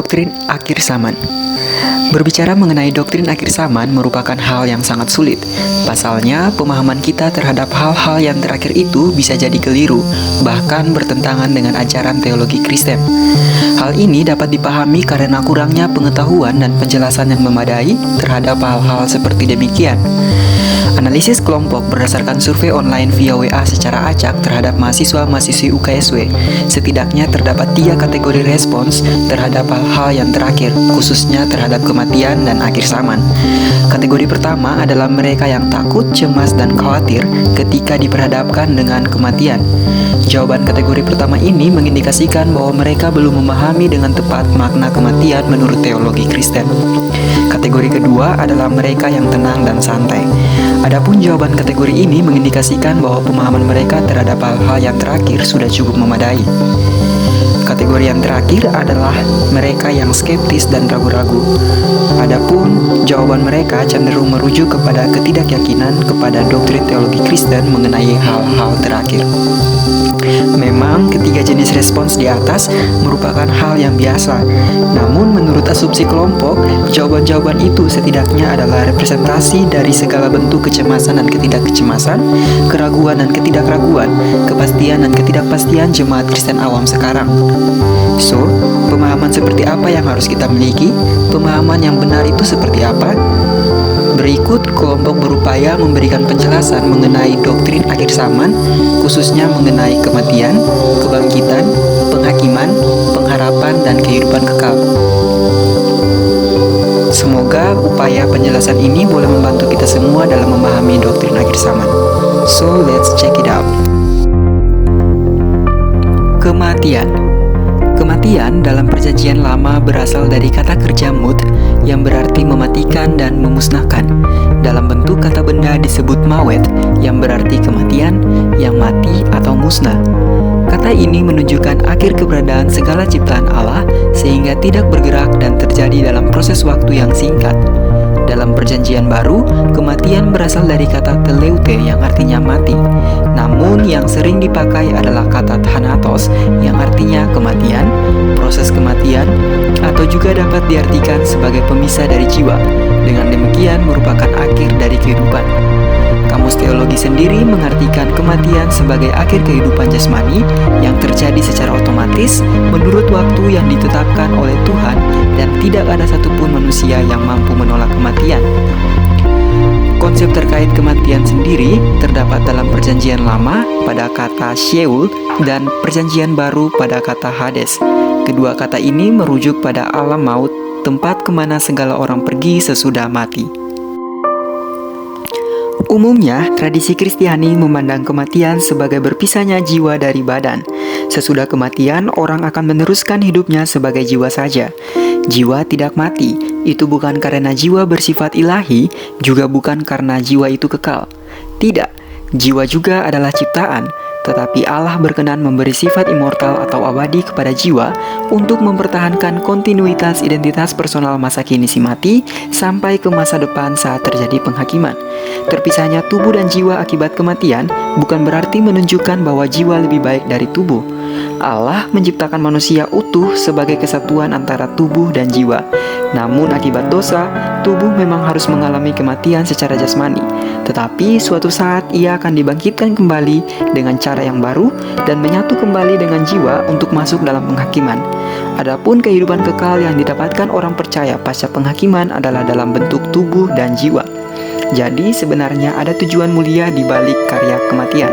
Doktrin akhir zaman. Berbicara mengenai doktrin akhir zaman merupakan hal yang sangat sulit. Pasalnya, pemahaman kita terhadap hal-hal yang terakhir itu bisa jadi keliru, bahkan bertentangan dengan ajaran teologi Kristen. Hal ini dapat dipahami karena kurangnya pengetahuan dan penjelasan yang memadai terhadap hal-hal seperti demikian. Analisis kelompok berdasarkan survei online via WA secara acak terhadap mahasiswa-mahasiswi UKSW. Setidaknya terdapat 3 kategori respons terhadap hal-hal yang terakhir, khususnya terhadap kematian dan akhir zaman. Kategori pertama adalah mereka yang takut, cemas, dan khawatir ketika diperhadapkan dengan kematian. Jawaban kategori pertama ini mengindikasikan bahwa mereka belum memahami dengan tepat makna kematian menurut teologi Kristen. Kategori kedua adalah mereka yang tenang dan santai. Adapun jawaban kategori ini mengindikasikan bahwa pemahaman mereka terhadap hal-hal yang terakhir sudah cukup memadai. Kategori yang terakhir adalah mereka yang skeptis dan ragu-ragu. Adapun jawaban mereka cenderung merujuk kepada ketidakyakinan kepada doktrin teologi Kristen mengenai hal-hal terakhir. Memang ketiga jenis respons di atas merupakan hal yang biasa. Namun menurut asumsi kelompok, jawaban-jawaban itu setidaknya adalah representasi dari segala bentuk kecemasan dan ketidakkecemasan, keraguan dan ketidakraguan, kepastian dan ketidakpastian jemaat Kristen awam sekarang. So, pemahaman seperti apa yang harus kita miliki? Pemahaman yang benar itu seperti apa? Berikut kelompok berupaya memberikan penjelasan mengenai doktrin akhir zaman, khususnya mengenai kematian, kebangkitan, penghakiman, pengharapan, dan kehidupan kekal. Semoga upaya penjelasan ini boleh membantu kita semua dalam memahami doktrin akhir zaman. So, let's check it out. Kematian. Kematian dalam Perjanjian Lama berasal dari kata kerja mut yang berarti mematikan dan memusnahkan. Dalam bentuk kata benda disebut mawet yang berarti kematian, yang mati atau musnah. Kata ini menunjukkan akhir keberadaan segala ciptaan Allah sehingga tidak bergerak dan terjadi dalam proses waktu yang singkat. Dalam Perjanjian Baru, kematian berasal dari kata teleute yang artinya mati. Namun yang sering dipakai adalah kata thanatos yang artinya kematian, proses kematian, atau juga dapat diartikan sebagai pemisah dari jiwa. Dengan demikian merupakan akhir dari kehidupan. Kamus Teologi sendiri mengartikan kematian sebagai akhir kehidupan jasmani yang terjadi secara otomatis menurut waktu yang ditetapkan oleh Tuhan dan tidak ada satupun manusia yang mampu menolak kematian. Konsep terkait kematian sendiri terdapat dalam Perjanjian Lama pada kata Sheol dan Perjanjian Baru pada kata Hades. Kedua kata ini merujuk pada alam maut, tempat kemana segala orang pergi sesudah mati. Umumnya, tradisi Kristiani memandang kematian sebagai berpisahnya jiwa dari badan. Sesudah kematian, orang akan meneruskan hidupnya sebagai jiwa saja. Jiwa tidak mati, itu bukan karena jiwa bersifat ilahi, juga bukan karena jiwa itu kekal. Tidak, jiwa juga adalah ciptaan, tetapi Allah berkenan memberi sifat immortal atau abadi kepada jiwa untuk mempertahankan kontinuitas identitas personal masa kini si mati sampai ke masa depan saat terjadi penghakiman. Terpisahnya tubuh dan jiwa akibat kematian bukan berarti menunjukkan bahwa jiwa lebih baik dari tubuh. Allah menciptakan manusia utuh sebagai kesatuan antara tubuh dan jiwa. Namun akibat dosa, tubuh memang harus mengalami kematian secara jasmani. Tetapi suatu saat ia akan dibangkitkan kembali dengan cara yang baru dan menyatu kembali dengan jiwa untuk masuk dalam penghakiman. Adapun kehidupan kekal yang didapatkan orang percaya pasca penghakiman adalah dalam bentuk tubuh dan jiwa. Jadi sebenarnya ada tujuan mulia di balik karya kematian.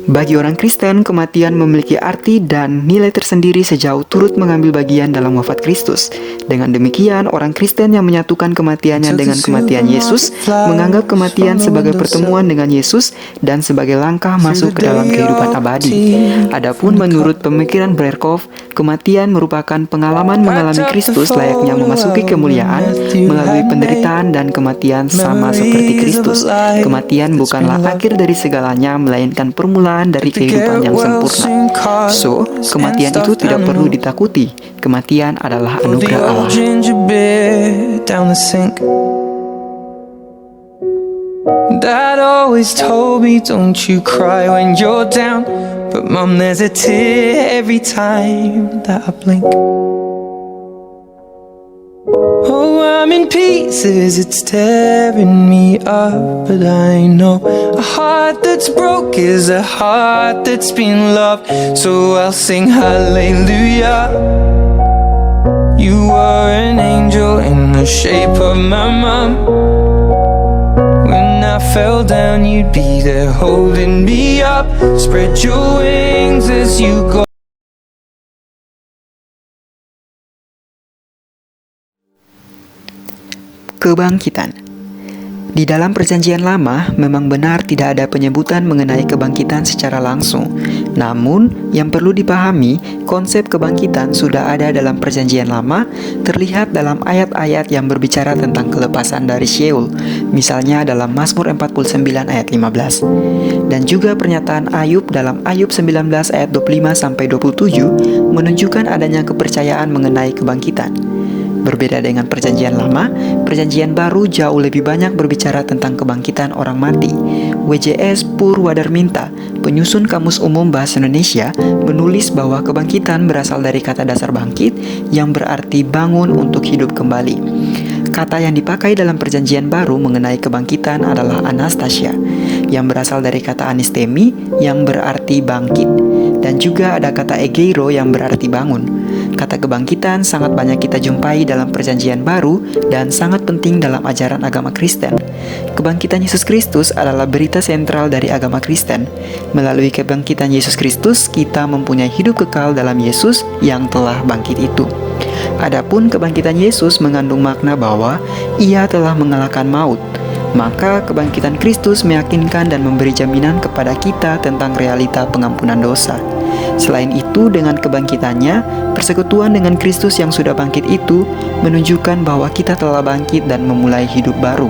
Bagi orang Kristen, kematian memiliki arti dan nilai tersendiri sejauh turut mengambil bagian dalam wafat Kristus. Dengan demikian, orang Kristen yang menyatukan kematiannya dengan kematian Yesus menganggap kematian sebagai pertemuan dengan Yesus dan sebagai langkah masuk ke dalam kehidupan abadi. Adapun menurut pemikiran Berkhof, kematian merupakan pengalaman mengalami Kristus layaknya memasuki kemuliaan melalui penderitaan dan kematian sama seperti Kristus. Kematian bukanlah akhir dari segalanya, melainkan permulaan dari kehidupan yang sempurna. So, kematian itu tidak perlu ditakuti. Kematian adalah anugerah Allah. Dad always told me don't you cry when you're down, but Mom, there's a tear every time that I blink. Oh, I'm in pieces, it's tearing me up. But I know a heart that's broke is a heart that's been loved. So I'll sing hallelujah. You were an angel in the shape of my mom. When I fell down, you'd be there holding me up. Spread your wings as you go. Kebangkitan. Di dalam Perjanjian Lama, memang benar tidak ada penyebutan mengenai kebangkitan secara langsung. Namun, yang perlu dipahami, konsep kebangkitan sudah ada dalam Perjanjian Lama, terlihat dalam ayat-ayat yang berbicara tentang kelepasan dari Sheol, misalnya dalam Mazmur 49 ayat 15. Dan juga pernyataan Ayub dalam Ayub 19 ayat 25-27 menunjukkan adanya kepercayaan mengenai kebangkitan. Berbeda dengan Perjanjian Lama, Perjanjian Baru jauh lebih banyak berbicara tentang kebangkitan orang mati. WJS Purwadarminta, penyusun Kamus Umum Bahasa Indonesia, menulis bahwa kebangkitan berasal dari kata dasar bangkit yang berarti bangun untuk hidup kembali. Kata yang dipakai dalam Perjanjian Baru mengenai kebangkitan adalah anastasia, yang berasal dari kata anistemi yang berarti bangkit, dan juga ada kata egeiro yang berarti bangun. Kata kebangkitan sangat banyak kita jumpai dalam Perjanjian Baru dan sangat penting dalam ajaran agama Kristen. Kebangkitan Yesus Kristus adalah berita sentral dari agama Kristen. Melalui kebangkitan Yesus Kristus, kita mempunyai hidup kekal dalam Yesus yang telah bangkit itu. Adapun kebangkitan Yesus mengandung makna bahwa Ia telah mengalahkan maut. Maka kebangkitan Kristus meyakinkan dan memberi jaminan kepada kita tentang realita pengampunan dosa. Selain itu, dengan kebangkitannya, persekutuan dengan Kristus yang sudah bangkit itu menunjukkan bahwa kita telah bangkit dan memulai hidup baru.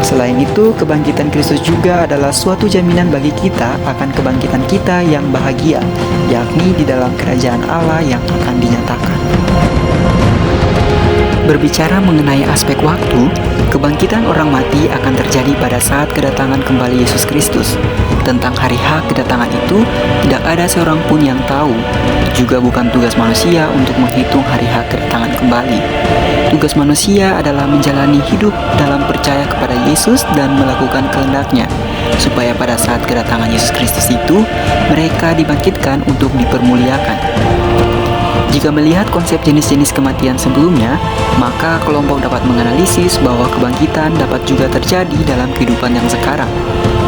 Selain itu, kebangkitan Kristus juga adalah suatu jaminan bagi kita akan kebangkitan kita yang bahagia, yakni di dalam kerajaan Allah yang akan dinyatakan. Berbicara mengenai aspek waktu, kebangkitan orang mati akan terjadi pada saat kedatangan kembali Yesus Kristus. Tentang hari H kedatangan itu, tidak ada seorang pun yang tahu. Juga bukan tugas manusia untuk menghitung hari H kedatangan kembali. Tugas manusia adalah menjalani hidup dalam percaya kepada Yesus dan melakukan kehendak-Nya, supaya pada saat kedatangan Yesus Kristus itu, mereka dibangkitkan untuk dipermuliakan. Jika melihat konsep jenis-jenis kematian sebelumnya, maka kelompok dapat menganalisis bahwa kebangkitan dapat juga terjadi dalam kehidupan yang sekarang.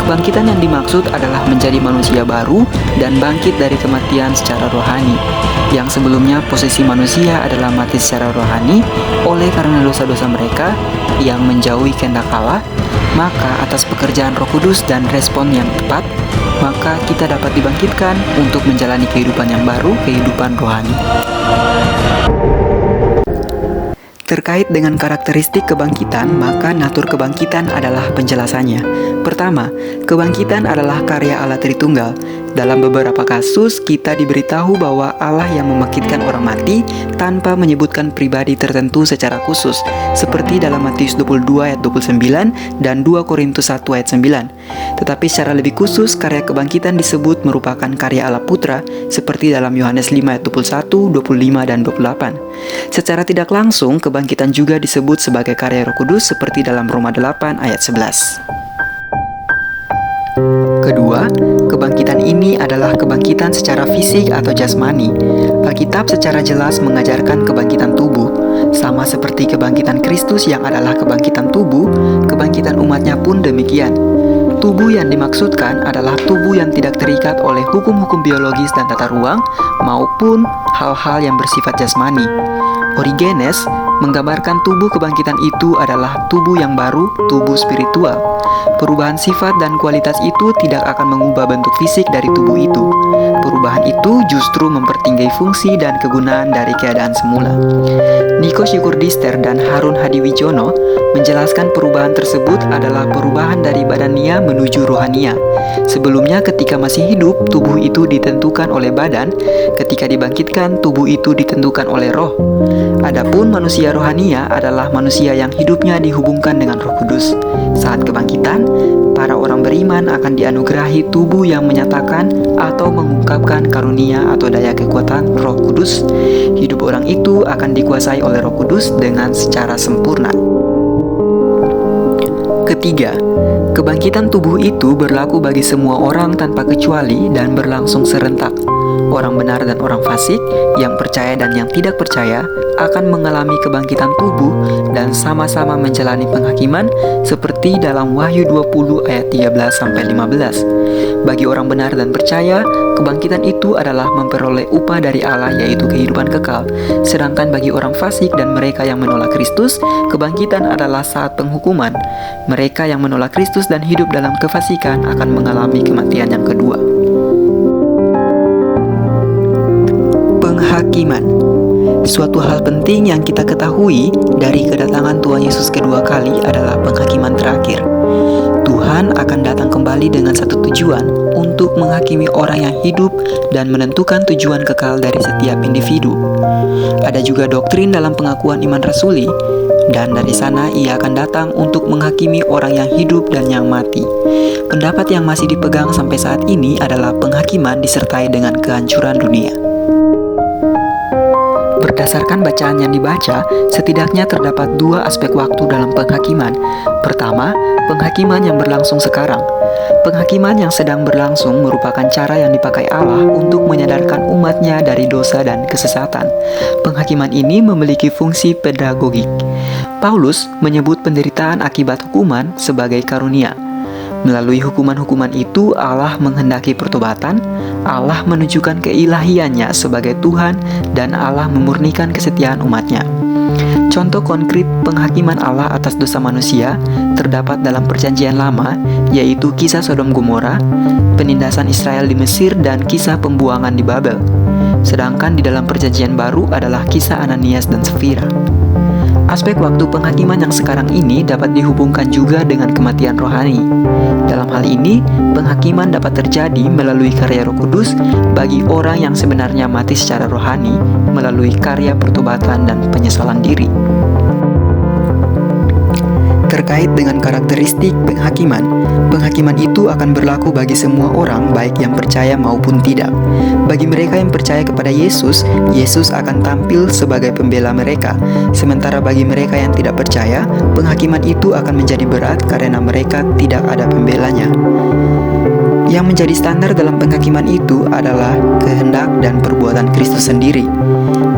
Kebangkitan yang dimaksud adalah menjadi manusia baru dan bangkit dari kematian secara rohani. Yang sebelumnya posisi manusia adalah mati secara rohani oleh karena dosa-dosa mereka yang menjauhi kehendak Allah, maka atas pekerjaan Roh Kudus dan respon yang tepat, maka kita dapat dibangkitkan untuk menjalani kehidupan yang baru, kehidupan rohani. Terkait dengan karakteristik kebangkitan, maka natur kebangkitan adalah penjelasannya. Pertama, kebangkitan adalah karya Allah Tritunggal. Dalam beberapa kasus, kita diberitahu bahwa Allah yang membangkitkan orang mati tanpa menyebutkan pribadi tertentu secara khusus, seperti dalam Matius 22 ayat 29 dan 2 Korintus 1 ayat 9. Tetapi secara lebih khusus, karya kebangkitan disebut merupakan karya Allah Putra, seperti dalam Yohanes 5 ayat 21, 25, dan 28. Secara tidak langsung, kebangkitan juga disebut sebagai karya Roh Kudus, seperti dalam Roma 8 ayat 11. Kedua, kebangkitan ini adalah kebangkitan secara fisik atau jasmani. Alkitab secara jelas mengajarkan kebangkitan tubuh. Sama seperti kebangkitan Kristus yang adalah kebangkitan tubuh, kebangkitan umatnya pun demikian. Tubuh yang dimaksudkan adalah tubuh yang tidak terikat oleh hukum-hukum biologis dan tata ruang maupun hal-hal yang bersifat jasmani. Origenes menggambarkan tubuh kebangkitan itu adalah tubuh yang baru, tubuh spiritual. Perubahan sifat dan kualitas itu tidak akan mengubah bentuk fisik dari tubuh itu. Perubahan itu justru mempertinggi fungsi dan kegunaan dari keadaan semula. Niko Syukurdister dan Harun Hadiwijono menjelaskan perubahan tersebut adalah perubahan dari badania menuju rohania. Sebelumnya ketika masih hidup, tubuh itu ditentukan oleh badan, ketika dibangkitkan, tubuh itu ditentukan oleh roh. Adapun manusia rohania adalah manusia yang hidupnya dihubungkan dengan Roh Kudus. Saat kebangkitan, para orang beriman akan dianugerahi tubuh yang menyatakan atau mengungkapkan karunia atau daya kekuatan Roh Kudus. Hidup orang itu akan dikuasai oleh Roh Kudus dengan secara sempurna. Ketiga, kebangkitan tubuh itu berlaku bagi semua orang tanpa kecuali dan berlangsung serentak. Orang benar dan orang fasik, yang percaya dan yang tidak percaya, akan mengalami kebangkitan tubuh dan sama-sama menjalani penghakiman seperti dalam Wahyu 20 ayat 13-15. Bagi orang benar dan percaya, kebangkitan itu adalah memperoleh upah dari Allah, yaitu kehidupan kekal. Sedangkan bagi orang fasik dan mereka yang menolak Kristus, kebangkitan adalah saat penghukuman. Mereka yang menolak Kristus dan hidup dalam kefasikan akan mengalami kematian yang kedua. Penghakiman. Suatu hal penting yang kita ketahui dari kedatangan Tuhan Yesus kedua kali adalah penghakiman terakhir. Tuhan akan datang kembali dengan satu tujuan, untuk menghakimi orang yang hidup dan menentukan tujuan kekal dari setiap individu. Ada juga doktrin dalam pengakuan iman rasuli, dan dari sana ia akan datang untuk menghakimi orang yang hidup dan yang mati. Pendapat yang masih dipegang sampai saat ini adalah penghakiman disertai dengan kehancuran dunia. Berdasarkan bacaan yang dibaca, setidaknya terdapat dua aspek waktu dalam penghakiman. Pertama, penghakiman yang berlangsung sekarang. Penghakiman yang sedang berlangsung merupakan cara yang dipakai Allah untuk menyadarkan umatnya dari dosa dan kesesatan. Penghakiman ini memiliki fungsi pedagogik. Paulus menyebut penderitaan akibat hukuman sebagai karunia. Melalui hukuman-hukuman itu, Allah menghendaki pertobatan, Allah menunjukkan keilahiannya sebagai Tuhan, dan Allah memurnikan kesetiaan umatnya. Contoh konkret penghakiman Allah atas dosa manusia terdapat dalam Perjanjian Lama, yaitu kisah Sodom Gomora, penindasan Israel di Mesir, dan kisah pembuangan di Babel. Sedangkan di dalam Perjanjian Baru adalah kisah Ananias dan Safira. Aspek waktu penghakiman yang sekarang ini dapat dihubungkan juga dengan kematian rohani. Dalam hal ini, penghakiman dapat terjadi melalui karya Roh Kudus bagi orang yang sebenarnya mati secara rohani melalui karya pertobatan dan penyesalan diri. Terkait dengan karakteristik penghakiman, penghakiman itu akan berlaku bagi semua orang, baik yang percaya maupun tidak. Bagi mereka yang percaya kepada Yesus, Yesus akan tampil sebagai pembela mereka. Sementara bagi mereka yang tidak percaya, penghakiman itu akan menjadi berat karena mereka tidak ada pembelanya. Yang menjadi standar dalam penghakiman itu adalah kehendak dan perbuatan Kristus sendiri.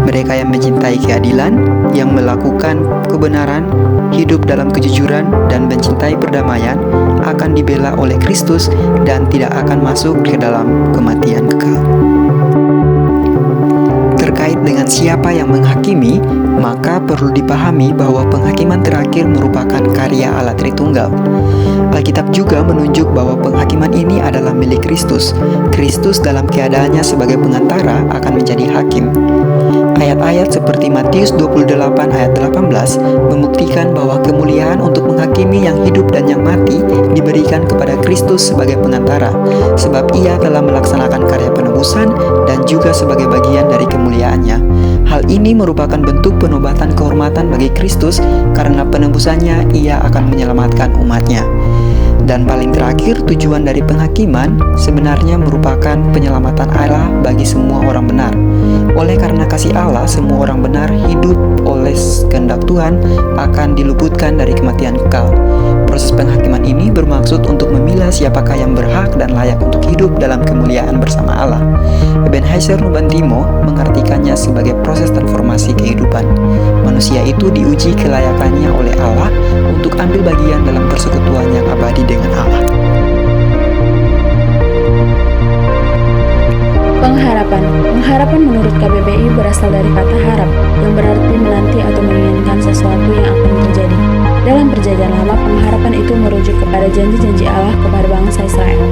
Mereka yang mencintai keadilan, yang melakukan kebenaran, hidup dalam kejujuran, dan mencintai perdamaian akan dibela oleh Kristus dan tidak akan masuk ke dalam kematian kekal. Terkait dengan siapa yang menghakimi, maka perlu dipahami bahwa penghakiman terakhir merupakan karya Allah Tritunggal. Alkitab juga menunjuk bahwa penghakiman ini adalah milik Kristus. Kristus dalam keadaannya sebagai pengantara akan menjadi hakim. Ayat-ayat seperti Matius 28 ayat 18 membuktikan bahwa kemuliaan untuk menghakimi yang hidup dan yang mati diberikan kepada Kristus sebagai pengantara, sebab ia telah melaksanakan karya penebusan dan juga sebagai bagian dari kemuliaannya. Hal ini merupakan bentuk penobatan kehormatan bagi Kristus karena penebusannya ia akan menyelamatkan umatnya. Dan paling terakhir, tujuan dari penghakiman sebenarnya merupakan penyelamatan Allah bagi semua orang benar. Oleh karena kasih Allah, semua orang benar hidup oleh kehendak Tuhan akan diluputkan dari kematian kekal. Proses penghakiman ini bermaksud untuk memilah siapakah yang berhak dan layak untuk hidup dalam kemuliaan bersama Allah. Ebenezer Nubantimo mengartikannya sebagai proses transformasi kehidupan. Manusia itu diuji kelayakannya oleh Allah untuk ambil bagian dalam persekutuan yang abadi dengan Allah. Pengharapan. Pengharapan menurut KBBI berasal dari kata harap, yang berarti menanti atau menginginkan sesuatu yang akan terjadi. Dalam Perjanjian Lama, pengharapan itu merujuk kepada janji-janji Allah kepada bangsa Israel,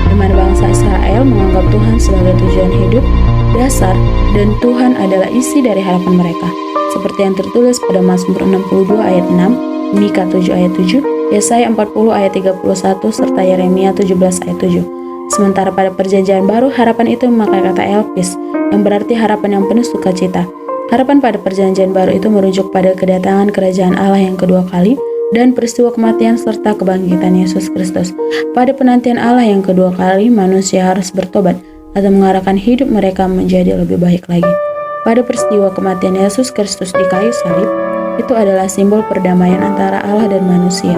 di mana bangsa Israel menganggap Tuhan sebagai tujuan hidup, dasar, dan Tuhan adalah isi dari harapan mereka. Seperti yang tertulis pada Mazmur 62 ayat 6, Mika 7 ayat 7, Yesaya 40 ayat 31, serta Yeremia 17 ayat 7. Sementara pada Perjanjian Baru, harapan itu memakai kata elpis, yang berarti harapan yang penuh sukacita. Harapan pada Perjanjian Baru itu merujuk pada kedatangan kerajaan Allah yang kedua kali, dan peristiwa kematian serta kebangkitan Yesus Kristus. Pada penantian Allah yang kedua kali, manusia harus bertobat atau mengarahkan hidup mereka menjadi lebih baik lagi. Pada peristiwa kematian Yesus Kristus di kayu salib, itu adalah simbol perdamaian antara Allah dan manusia,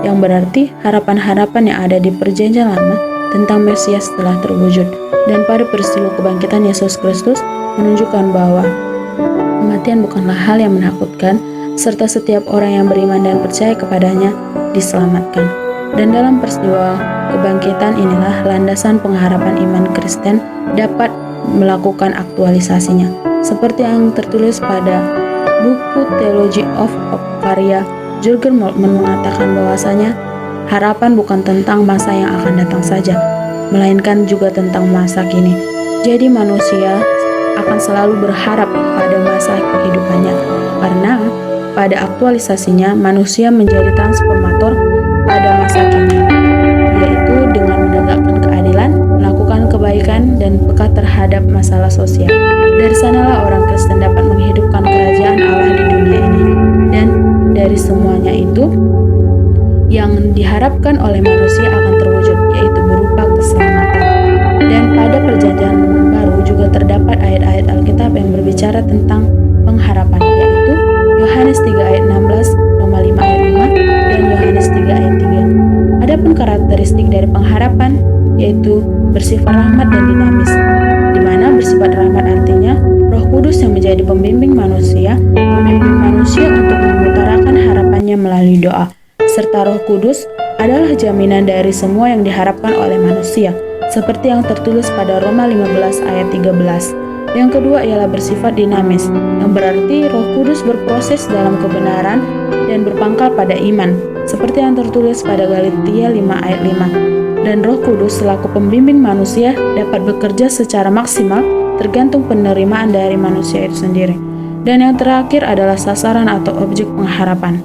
yang berarti harapan-harapan yang ada di perjanjian lama tentang Mesias telah terwujud. Dan pada peristiwa kebangkitan Yesus Kristus menunjukkan bahwa kematian bukanlah hal yang menakutkan, serta setiap orang yang beriman dan percaya kepadanya diselamatkan. Dan dalam peristiwa kebangkitan inilah landasan pengharapan iman Kristen dapat melakukan aktualisasinya. Seperti yang tertulis pada buku Theology of Hope karya Jurgen Moltmann mengatakan bahwasanya harapan bukan tentang masa yang akan datang saja, melainkan juga tentang masa kini. Jadi manusia akan selalu berharap pada masa kehidupannya, karena pada aktualisasinya manusia menjadi transformator pada masa kini, yaitu dengan menegakkan keadilan, melakukan kebaikan, dan peka terhadap masalah sosial. Dari sanalah orang Kristen dapat menghidupkan kerajaan Allah di dunia ini. Dan dari semuanya itu, yang diharapkan oleh manusia akan terwujud, yaitu berupa keselamatan. Dan pada perjanjian baru juga terdapat ayat-ayat Alkitab yang berbicara tentang pengharapan, yaitu Yohanes 3 ayat 16, Roma 5 ayat 5, dan Yohanes 3 ayat 3. Adapun karakteristik dari pengharapan yaitu bersifat rahmat dan dinamis, di mana bersifat rahmat artinya Roh Kudus yang menjadi pembimbing manusia untuk mengutarakan harapannya melalui doa, serta Roh Kudus adalah jaminan dari semua yang diharapkan oleh manusia, seperti yang tertulis pada Roma 15 ayat 13. Yang kedua ialah bersifat dinamis, yang berarti Roh Kudus berproses dalam kebenaran dan berpangkal pada iman, seperti yang tertulis pada Galatia 5 ayat 5. Dan Roh Kudus selaku pembimbing manusia dapat bekerja secara maksimal tergantung penerimaan dari manusia itu sendiri. Dan yang terakhir adalah sasaran atau objek pengharapan.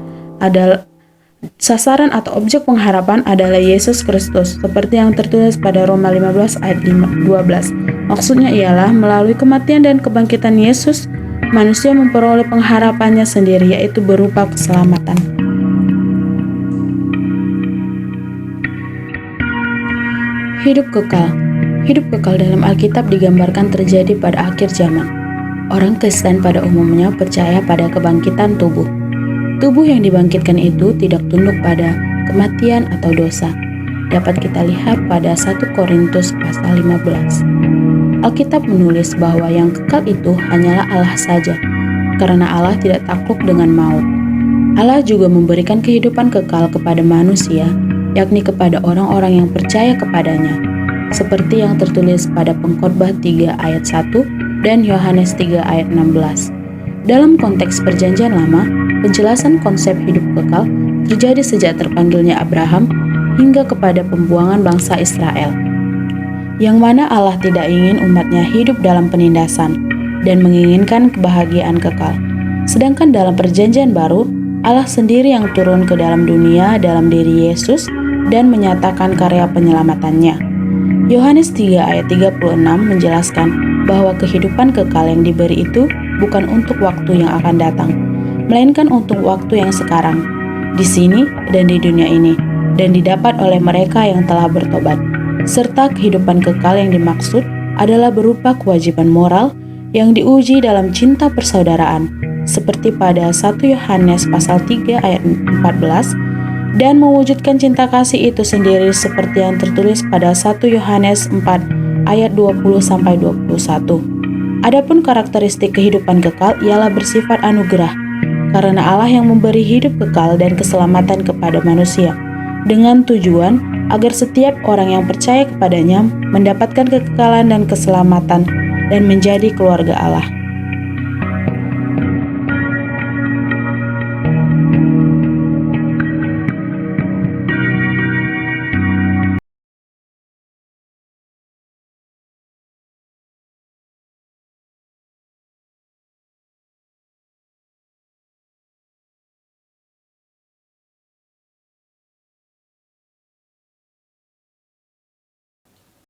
Sasaran atau objek pengharapan adalah Yesus Kristus, seperti yang tertulis pada Roma 15 ayat 12. Maksudnya ialah melalui kematian dan kebangkitan Yesus, manusia memperoleh pengharapannya sendiri, yaitu berupa keselamatan. Hidup kekal. Hidup kekal dalam Alkitab digambarkan terjadi pada akhir zaman. Orang Kristen pada umumnya percaya pada kebangkitan tubuh. Tubuh yang dibangkitkan itu tidak tunduk pada kematian atau dosa. Dapat kita lihat pada 1 Korintus pasal 15. Alkitab menulis bahwa yang kekal itu hanyalah Allah saja, karena Allah tidak takluk dengan maut. Allah juga memberikan kehidupan kekal kepada manusia, yakni kepada orang-orang yang percaya kepadanya, seperti yang tertulis pada Pengkhotbah 3 ayat 1 dan Yohanes 3 ayat 16. Dalam konteks perjanjian lama, penjelasan konsep hidup kekal terjadi sejak terpanggilnya Abraham hingga kepada pembuangan bangsa Israel, yang mana Allah tidak ingin umatnya hidup dalam penindasan dan menginginkan kebahagiaan kekal. Sedangkan dalam perjanjian baru, Allah sendiri yang turun ke dalam dunia dalam diri Yesus dan menyatakan karya penyelamatannya. Yohanes 3 ayat 36 menjelaskan bahwa kehidupan kekal yang diberi itu bukan untuk waktu yang akan datang, melainkan untuk waktu yang sekarang, di sini dan di dunia ini, dan didapat oleh mereka yang telah bertobat. Serta kehidupan kekal yang dimaksud adalah berupa kewajiban moral yang diuji dalam cinta persaudaraan, seperti pada 1 Yohanes pasal 3 ayat 14, dan mewujudkan cinta kasih itu sendiri seperti yang tertulis pada 1 Yohanes 4 ayat 20-21. Adapun karakteristik kehidupan kekal ialah bersifat anugerah, karena Allah yang memberi hidup kekal dan keselamatan kepada manusia, dengan tujuan agar setiap orang yang percaya kepadanya mendapatkan kekekalan dan keselamatan dan menjadi keluarga Allah.